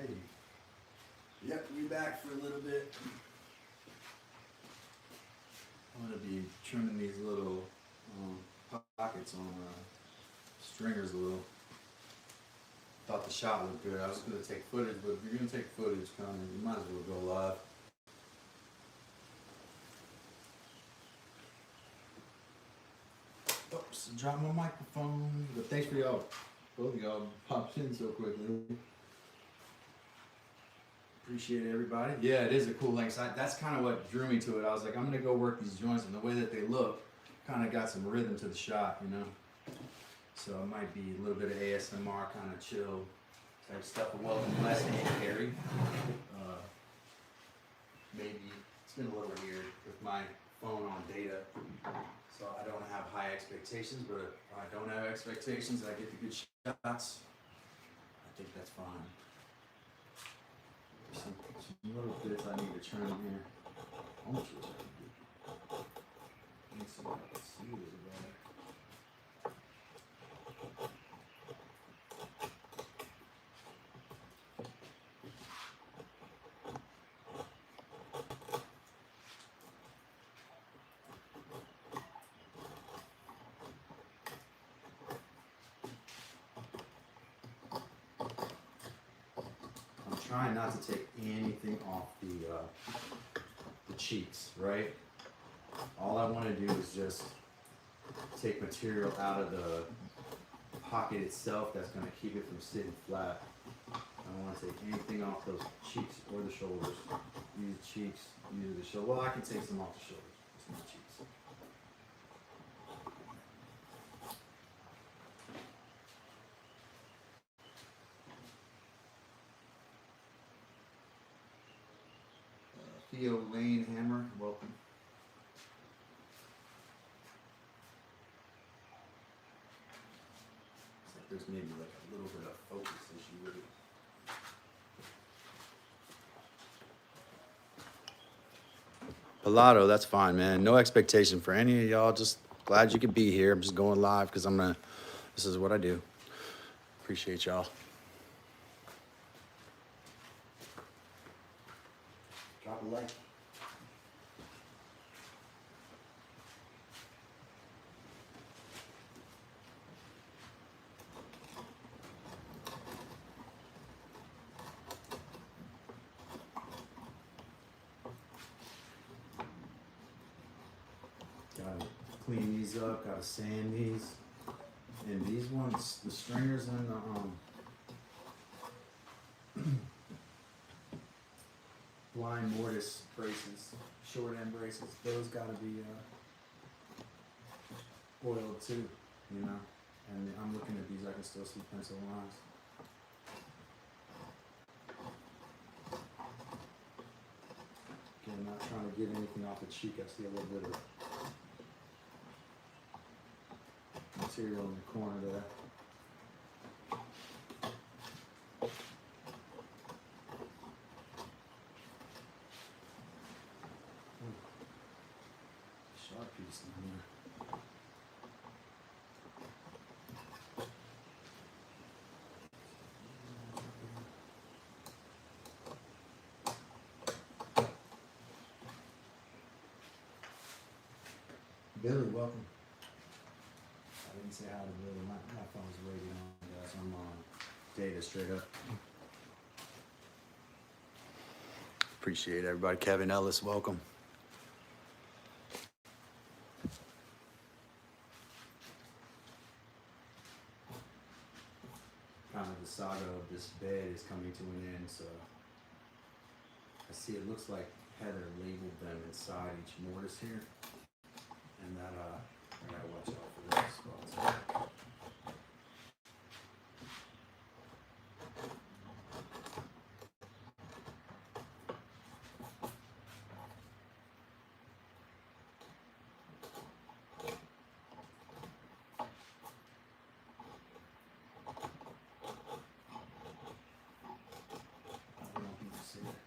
Alrighty. Yep, we back for a little bit. I'm gonna be trimming these little pockets on stringers a little. Thought the shot looked good. I was gonna take footage, but if you're gonna take footage, you might as well go live. Oops, dropped my microphone. But thanks for y'all. Both of y'all popped in so quickly. Appreciate it, everybody. Yeah, it is a cool length. That's kind of what drew me to it. I was like, I'm gonna go work these joints, and the way that they look kind of got some rhythm to the shot, you know. So it might be a little bit of ASMR, kind of chill type stuff. A welcome lesson to Harry. Maybe it's been a little weird with my phone on data, so I don't have high expectations. But if I don't have expectations, I get the good shots. I think that's fine. Some little bits I need to trim here. How much was that? Let me see if I can see this better. Trying not to take anything off the cheeks, right? All I want to do is just take material out of the pocket itself that's going to keep it from sitting flat. I don't want to take anything off those cheeks or the shoulders. Use the cheeks, use the shoulders. Well, I can take some off the shoulders, just not the cheeks. Theo Lane Hammer, welcome. It's like there's maybe like a little bit of focus issue with it. Pilato, that's fine, man. No expectation for any of y'all. Just glad you could be here. I'm just going live because this is what I do. Appreciate y'all. Drop a like. Gotta clean these up, gotta sand these. And these ones, the stringers and the blind mortise braces, short end braces, those gotta be oiled too, you know. And I'm looking at these, I can still see pencil lines. Again, not trying to get anything off the cheek. I see a little bit of material in the corner there. Sharp piece in here. Billy, welcome. I didn't say hi to Billy. My phone's waiting on guys. I'm on data straight up. Appreciate everybody. Kevin Ellis, welcome. Kind of the saga of this bed is coming to an end, so I see it looks like Heather labeled them inside each mortise here. And that, I gotta watch out for this spot. I don't know if you can see it.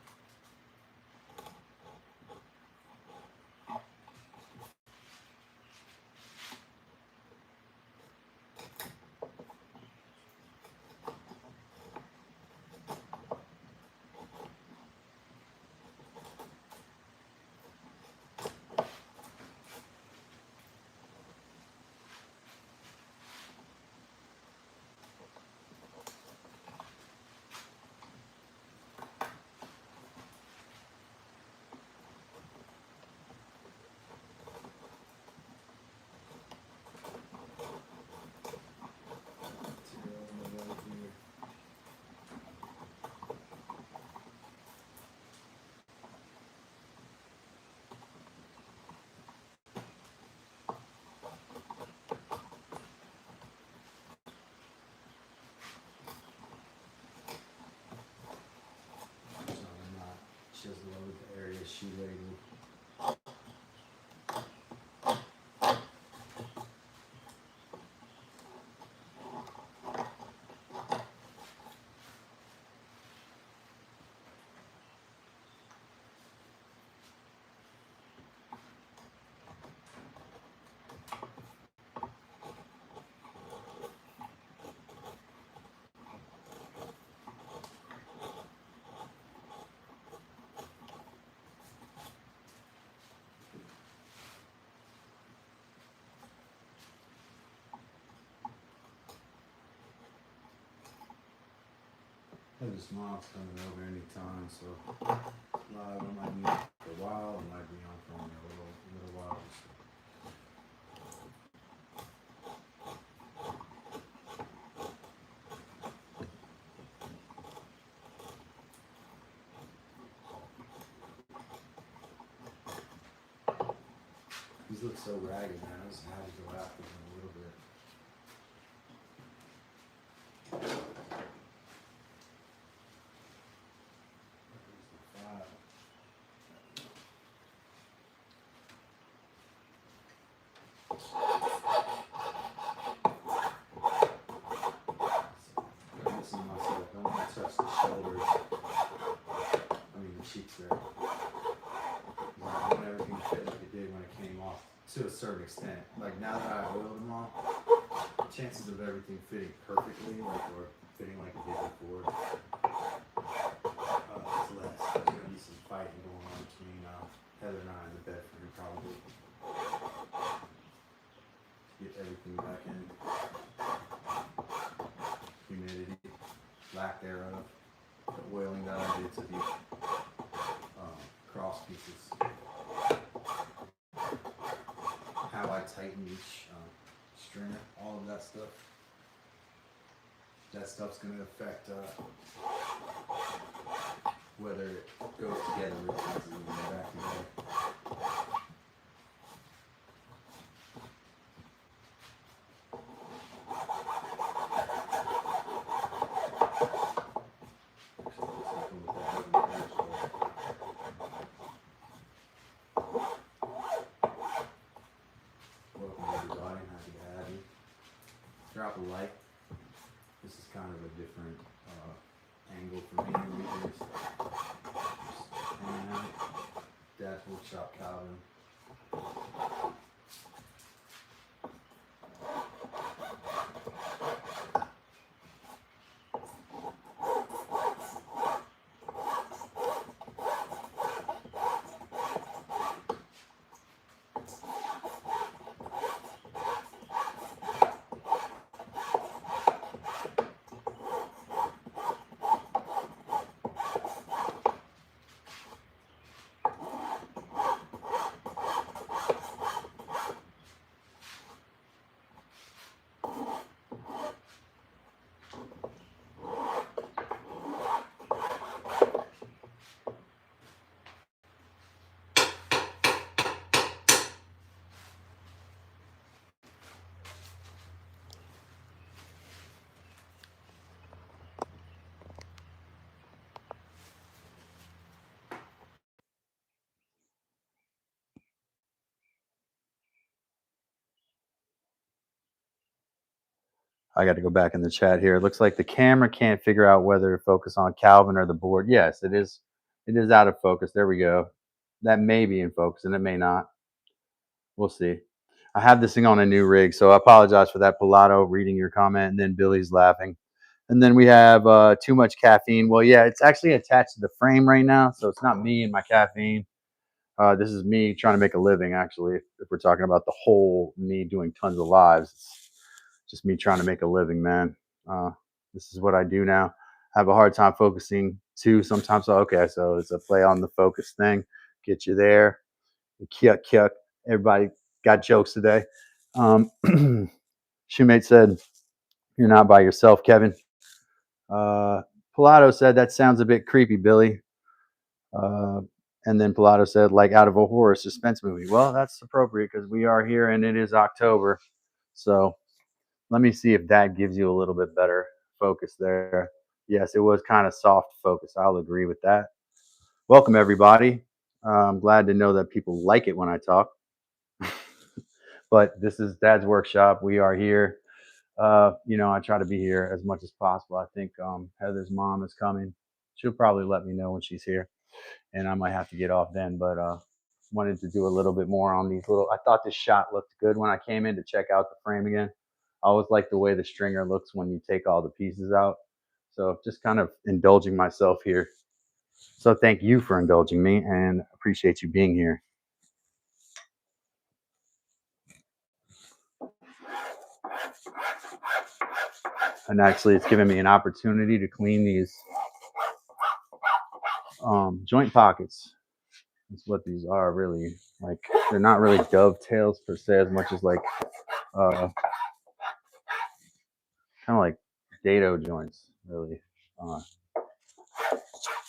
His mom's coming over anytime, so live. I might be on for a while. I might be on for only a little while. These look so ragged, man. I just had to go after them a little bit. Myself. Don't want to touch the shoulders. I mean the cheeks there. I want everything to fit like it did when it came off to a certain extent. Like now that I oiled them all, chances of everything fitting perfectly, like or fitting like it did before, is less. There's gonna be some fighting going on between Heather and I in the bedroom probably to get everything back in. Humidity, lack thereof, the oiling that I did to the cross pieces, how I tighten each stringer, all of that stuff. That stuff's going to affect whether it goes together or pieces and go back together. Drop a like. This is kind of a different angle for me and readers. Just hanging out. Dad's Workshop Calvin. I got to go back in the chat here. It looks like the camera can't figure out whether to focus on Calvin or the board. Yes, it is. It is out of focus. There we go. That may be in focus, and it may not. We'll see. I have this thing on a new rig, so I apologize for that. Pilato reading your comment, and then Billy's laughing. And then we have too much caffeine. Well, yeah, it's actually attached to the frame right now, so it's not me and my caffeine. This is me trying to make a living, actually. If we're talking about the whole me doing tons of lives, it's just me trying to make a living, man. This is what I do now. I have a hard time focusing too sometimes. So, okay, so it's a play on the focus thing. Get you there. Kyuk, kyuk. Everybody got jokes today. Shoemate said, "You're not by yourself, Kevin." Pilato said, "That sounds a bit creepy, Billy." Uh, and then Pilato said, "Like out of a horror suspense movie." Well, that's appropriate because we are here and it is October. So let me see if that gives you a little bit better focus there. Yes, it was kind of soft focus. I'll agree with that. Welcome, everybody. I'm glad to know that people like it when I talk. But this is Dad's Workshop. We are here. I try to be here as much as possible. I think Heather's mom is coming. She'll probably let me know when she's here, and I might have to get off then. But wanted to do a little bit more on these little. I thought this shot looked good when I came in to check out the frame again. I always like the way the stringer looks when you take all the pieces out. So just kind of indulging myself here. So thank you for indulging me and appreciate you being here. And actually, it's given me an opportunity to clean these joint pockets. That's what these are really. Like they're not really dovetails per se as much as like kind of like dado joints really. Uh,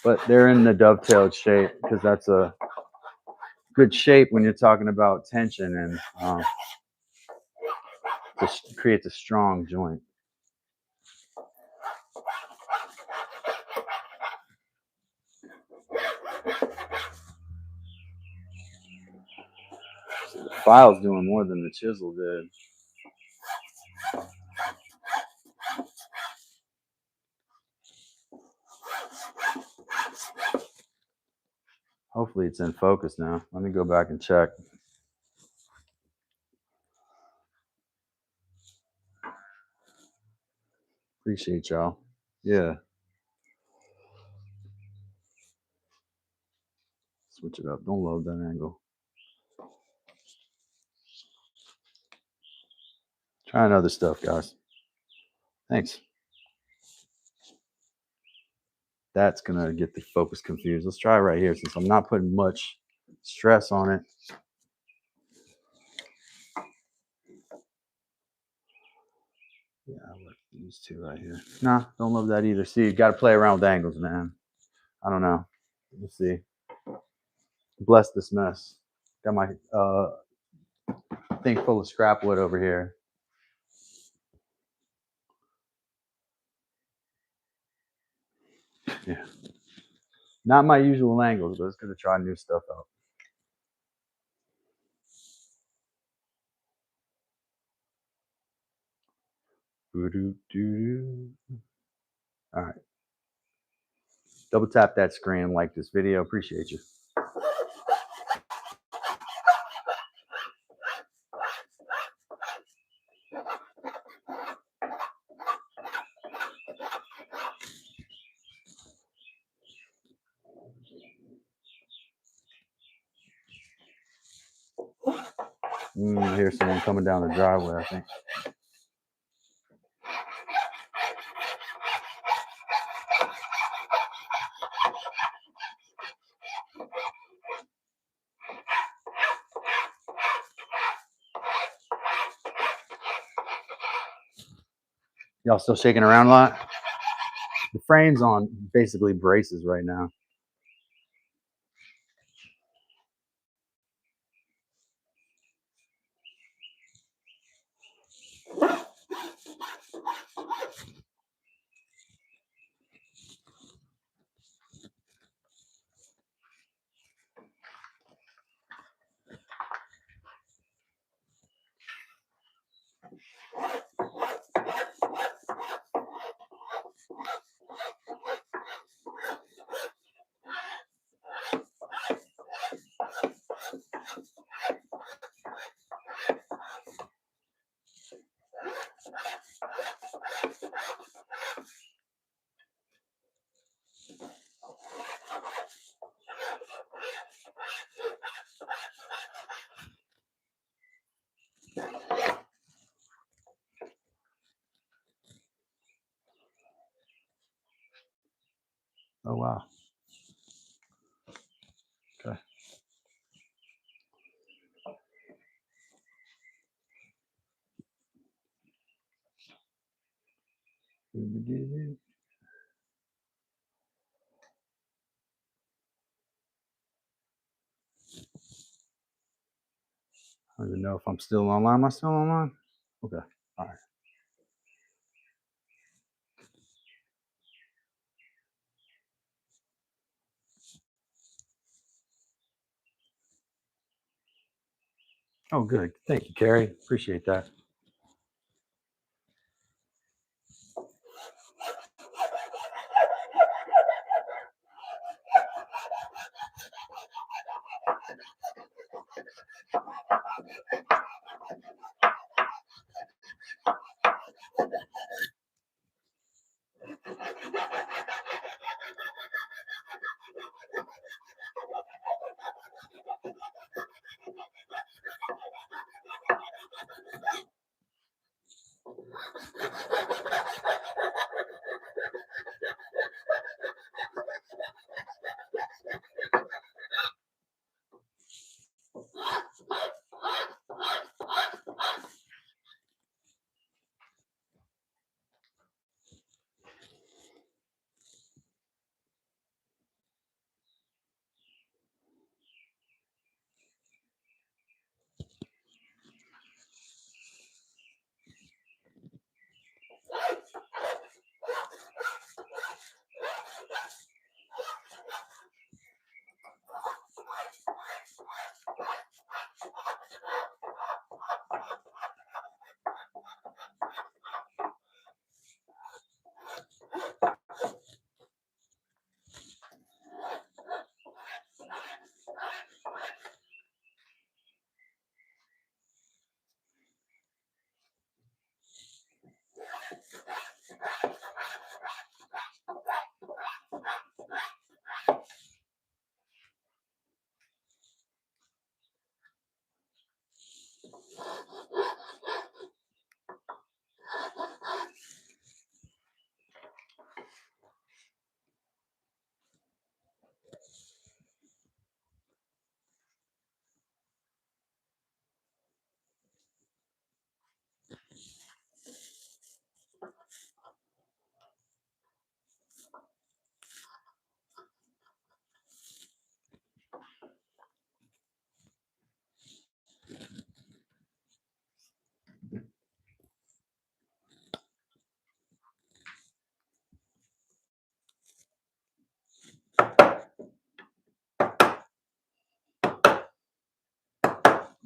but they're in the dovetailed shape because that's a good shape when you're talking about tension and just creates a strong joint. The file's doing more than the chisel did. Hopefully it's in focus now. Let me go back and check. Appreciate y'all. Yeah. Switch it up. Don't load that angle. Trying other stuff, guys. Thanks. That's going to get the focus confused. Let's try right here since I'm not putting much stress on it. Yeah, I like these two right here. Nah, don't love that either. See, you got to play around with angles, man. I don't know. Let's see. Bless this mess. Got my thing full of scrap wood over here. Yeah. Not my usual angles, but it's going to try new stuff out. All right. Double tap that screen and like this video. Appreciate you. I hear someone coming down the driveway, I think. Y'all still shaking around a lot? The frame's on basically braces right now. Oh, wow. Okay. I don't even know if I'm still online. Am I still online? Okay. All right. Oh, good. Thank you, Carrie. Appreciate that.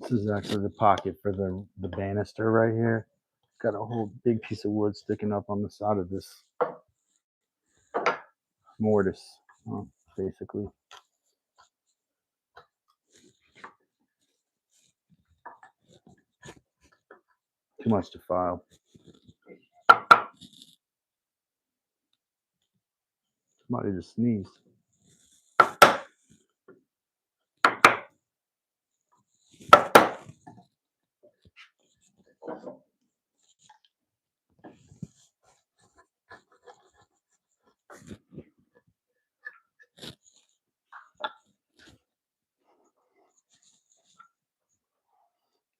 This is actually the pocket for the banister right here. Got a whole big piece of wood sticking up on the side of this mortise, basically. Too much to file. Somebody just sneezed.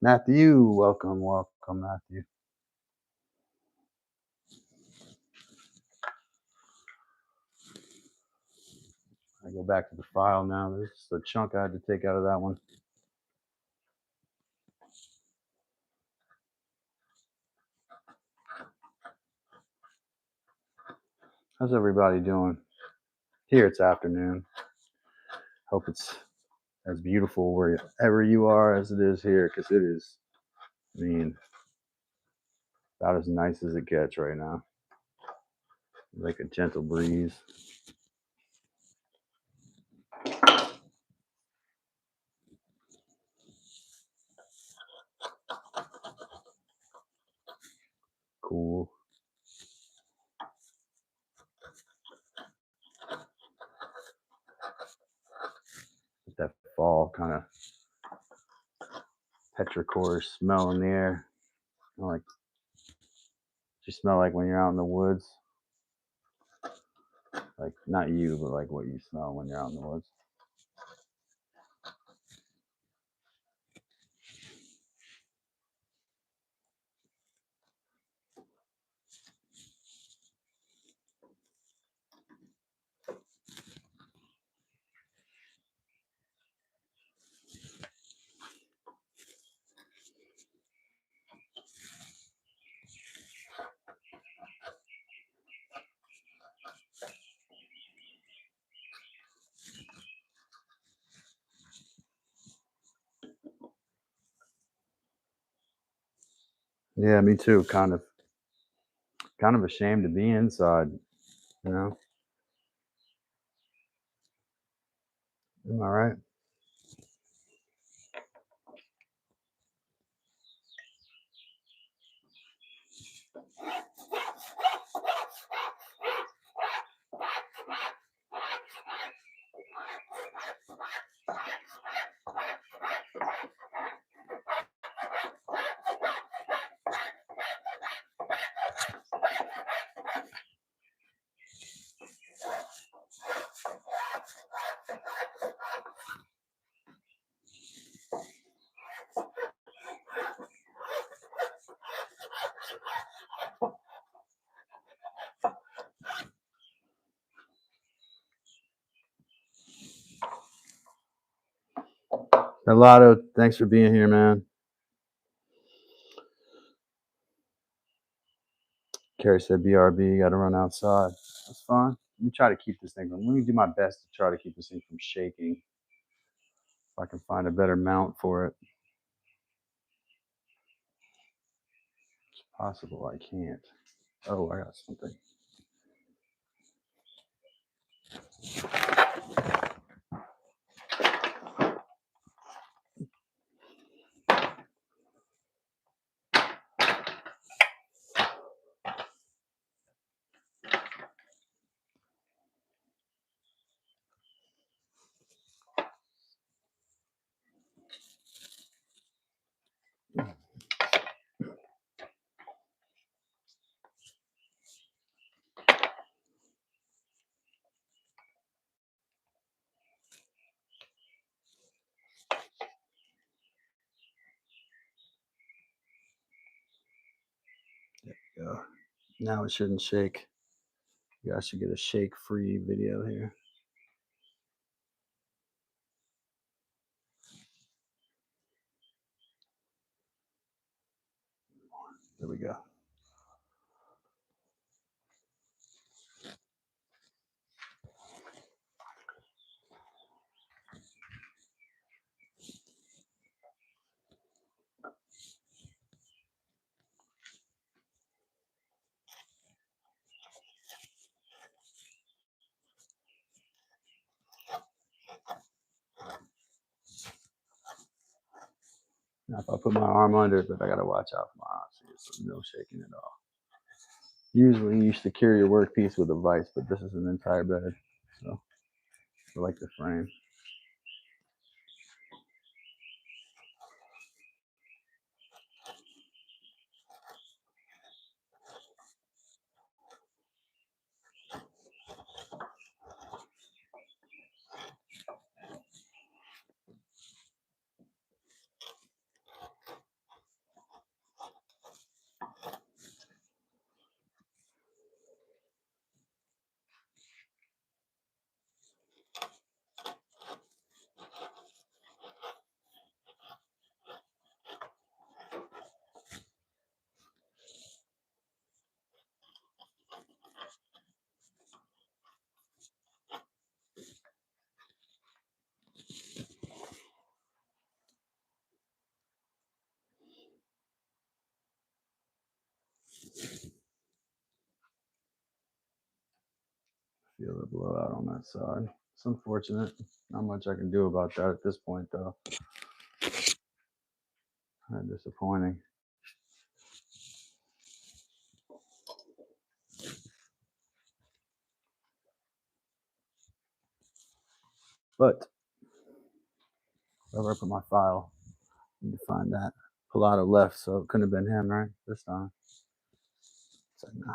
Matthew, welcome, Matthew. I go back to the file now. There's a chunk I had to take out of that one. How's everybody doing? Here it's afternoon. Hope it's as beautiful wherever you are as it is here, because it is, I mean, about as nice as it gets right now. Like a gentle breeze. Cool. That fall kind of petrichor smell in the air. Like, you smell like when you're out in the woods. Like, not you, but like what you smell when you're out in the woods. Yeah, me too. Kind of ashamed to be inside, you know? Am I right? Helado, thanks for being here, man. Carrie said BRB, got to run outside. That's fine. Let me try to keep this thing. Let me do my best to try to keep this thing from shaking. If I can find a better mount for it. It's possible I can't. Oh, I got something. Yeah. Now it shouldn't shake. You guys should get a shake-free video here. There we go. Now, if I put my arm under it, but I gotta watch out for my arm. See, it's no shaking at all. Usually you secure your workpiece with a vise, but this is an entire bed, so I like the frame. Feel the blowout on that side. It's unfortunate. Not much I can do about that at this point, though. Kind of disappointing. But wherever I put my file, I need to find that. Pilato left, so it couldn't have been him, right? This time. It's like, nah.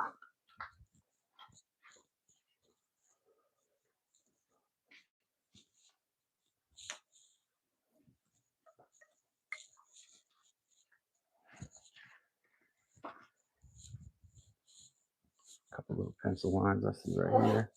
A couple little pencil lines I see right here.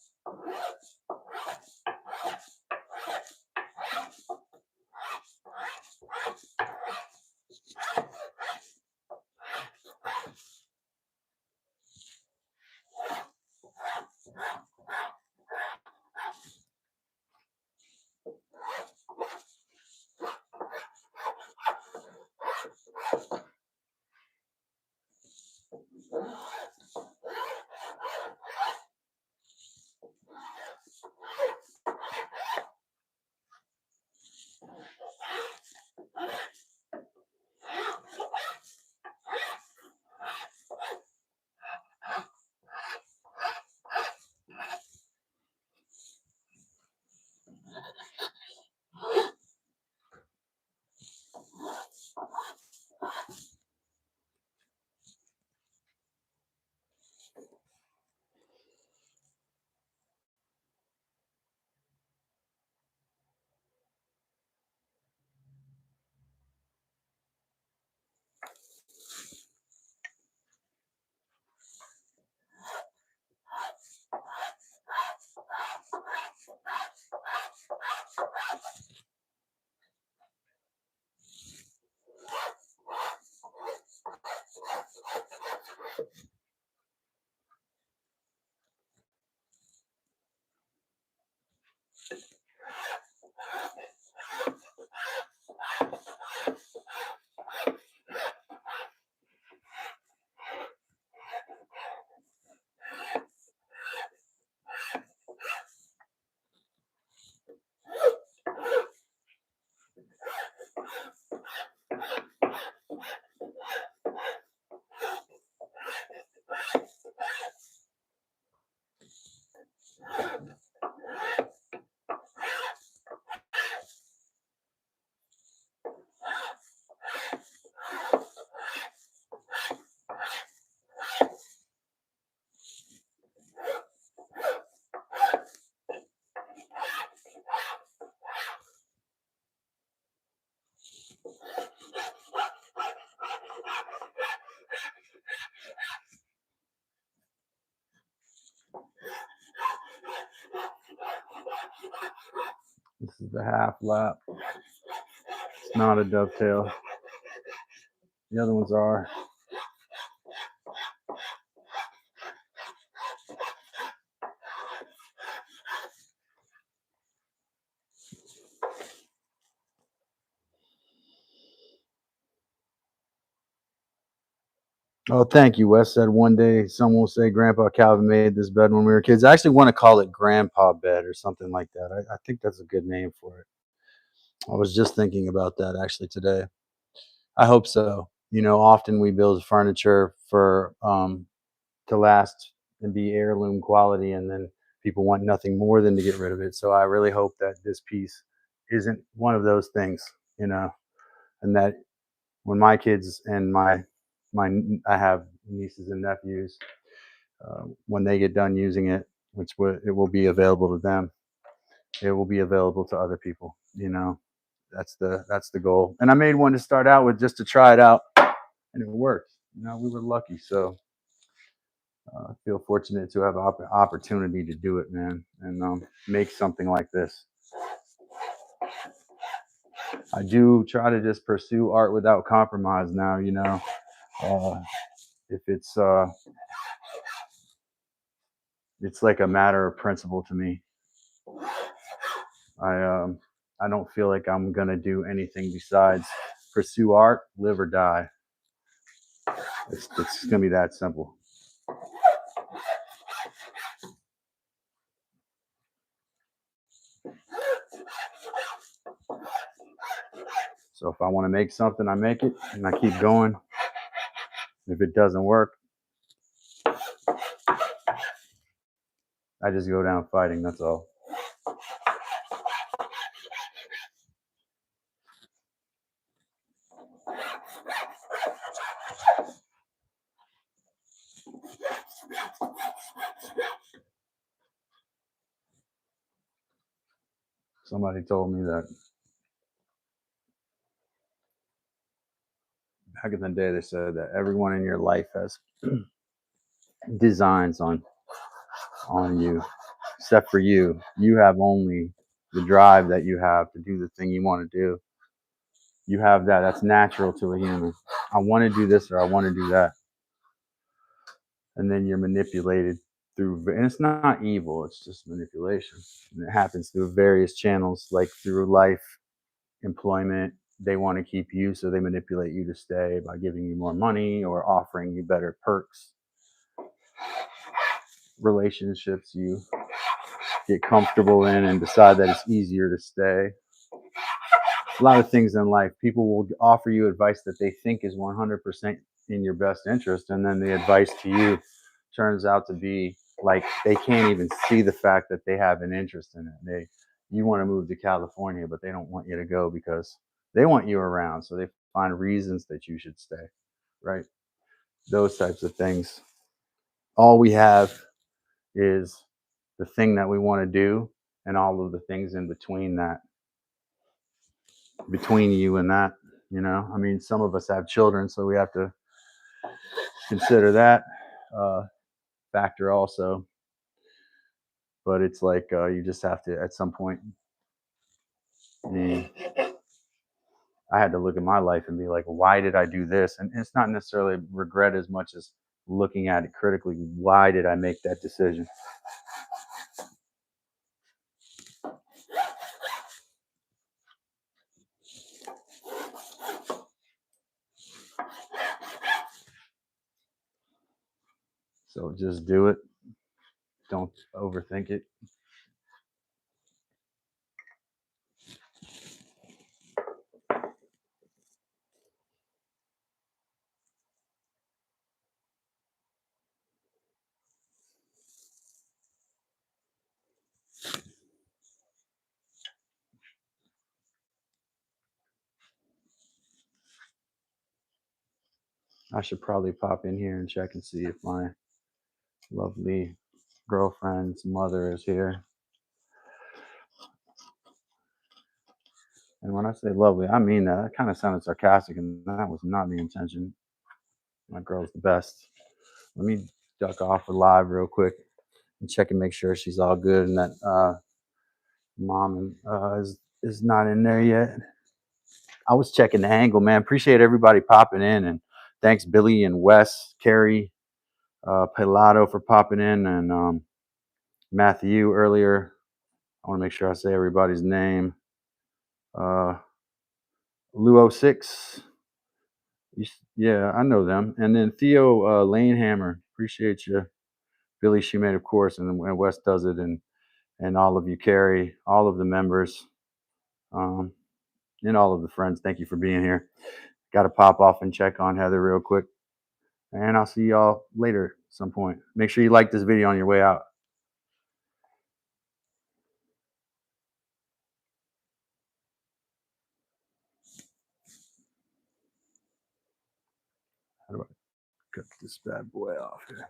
This is the half lap. It's not a dovetail. The other ones are. Oh, thank you. Wes said one day someone will say Grandpa Calvin made this bed when we were kids. I actually want to call it Grandpa Bed or something like that. I think that's a good name for it. I was just thinking about that actually today. I hope so. You know, often we build furniture for to last and be heirloom quality, and then people want nothing more than to get rid of it. So I really hope that this piece isn't one of those things, you know, and that when my kids and my I have nieces and nephews, when they get done using it, it will be available to them, it will be available to other people. You know, that's the goal. And I made one to start out with just to try it out, and it worked. You know, we were lucky. So I feel fortunate to have opportunity to do it, man, and make something like this. I do try to just pursue art without compromise now. You know, uh, if it's like a matter of principle to me. I um, I don't feel like I'm gonna do anything besides pursue art, live or die. It's gonna be that simple. So if I want to make something, I make it and I keep going. If it doesn't work, I just go down fighting. That's all. Somebody told me that back in the day, they said that everyone in your life has designs on you, except for you. You have only the drive that you have to do the thing you want to do. You have that. That's natural to a human. I want to do this or I want to do that. And then you're manipulated through, and it's not evil, it's just manipulation. And it happens through various channels, like through life, employment. They want to keep you, so they manipulate you to stay by giving you more money or offering you better perks. Relationships you get comfortable in and decide that it's easier to stay. A lot of things in life, people will offer you advice that they think is 100% in your best interest, and then the advice to you turns out to be like they can't even see the fact that they have an interest in it. You want to move to California, but they don't want you to go because they want you around, so they find reasons that you should stay, right? Those types of things. All we have is the thing that we want to do, and all of the things in between that, between you and that. You know, I mean, some of us have children, so we have to consider that uh, factor also. But it's like you just have to, at some point, I mean, I had to look at my life and be like, why did I do this? And it's not necessarily regret as much as looking at it critically. Why did I make that decision? So just do it. Don't overthink it. I should probably pop in here and check and see if my lovely girlfriend's mother is here. And when I say lovely, I mean that. That kind of sounded sarcastic, and that was not the intention. My girl's the best. Let me duck off live real quick and check and make sure she's all good and that mom is not in there yet. I was checking the angle, man. Appreciate everybody popping in, and thanks Billy and Wes, Carrie, Pelado for popping in, and Matthew earlier. I want to make sure I say everybody's name. Luo6. Yeah, I know them. And then Theo Lanehammer. Appreciate you. Billy She-Made, of course, and Wes does it, and all of you, Carrie, all of the members, and all of the friends. Thank you for being here. Got to pop off and check on Heather real quick. And I'll see y'all later at some point. Make sure you like this video on your way out. How do I cut this bad boy off here?